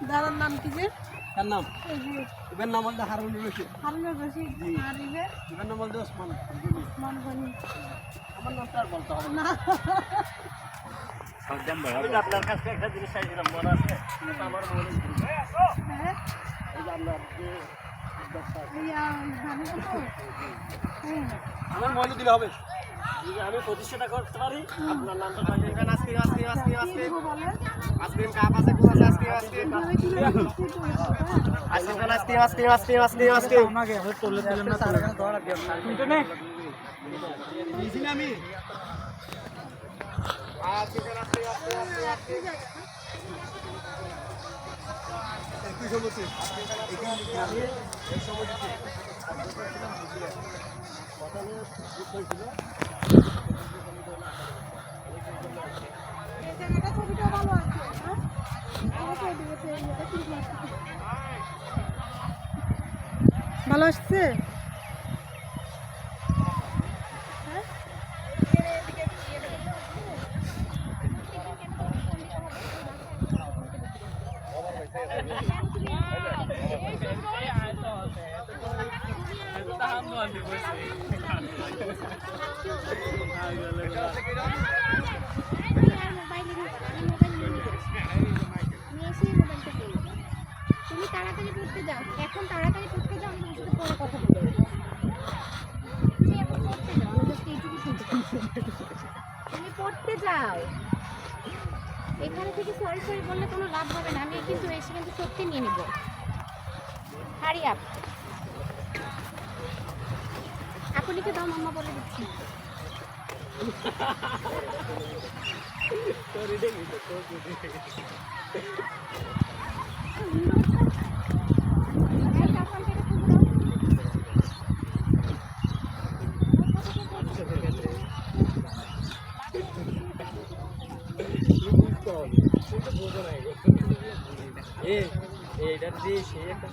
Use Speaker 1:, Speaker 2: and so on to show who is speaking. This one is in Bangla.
Speaker 1: দাদার নাম কি যে?
Speaker 2: কার নাম? ইবের নাম বলতে হারুনুর রশিদ।
Speaker 1: হারুনুর রশিদ। আর ইবের?
Speaker 2: ইবের নাম বলতে ওসমান।
Speaker 1: ওসমান গনি।
Speaker 2: আমার নামটা আর বলতে হবে
Speaker 1: না।
Speaker 2: আপনার কাছে একটা জিনিস চাইছিলাম, মনে আছে? আমার মনে
Speaker 1: হ্যাঁ?
Speaker 2: এই যে আপনার যে আমার মনে দিলে হবে। আমি প্রতিষ্ঠাটা করতে পারি, আপনার নামটা থাকবে। আজকে কাপ আছে, কোন আছে? আজকে আমাকে হয়তো তোলে দিলেন না, তার এখানে ধরা দিয়ে শুনতে দিছি না আমি। আজকে একটু সমস্যা এখানে এই সমস্যা কথা নিয়ে হয়েছিল।
Speaker 1: ভালো আসছে?
Speaker 3: তুমি তাড়াতাড়ি পড়তে যাও, এখন তাড়াতাড়ি পড়তে যাও, আমি তোমার সাথে পরে কথা বলবো। তুমি এখন পড়তে যাও, আমি জাস্ট এইটুকু শুনতে পাচ্ছি। তুমি পড়তে যাও, এখানে থেকে সরি সরি বললে কোনো লাভ হবে না, আমি কিন্তু এসে কিন্তু সত্যি নিয়ে নিব। হারি আপ, আপুনিকে দাও, মাম্মা বলে দিচ্ছি।
Speaker 2: এইটা দিয়ে সে একটা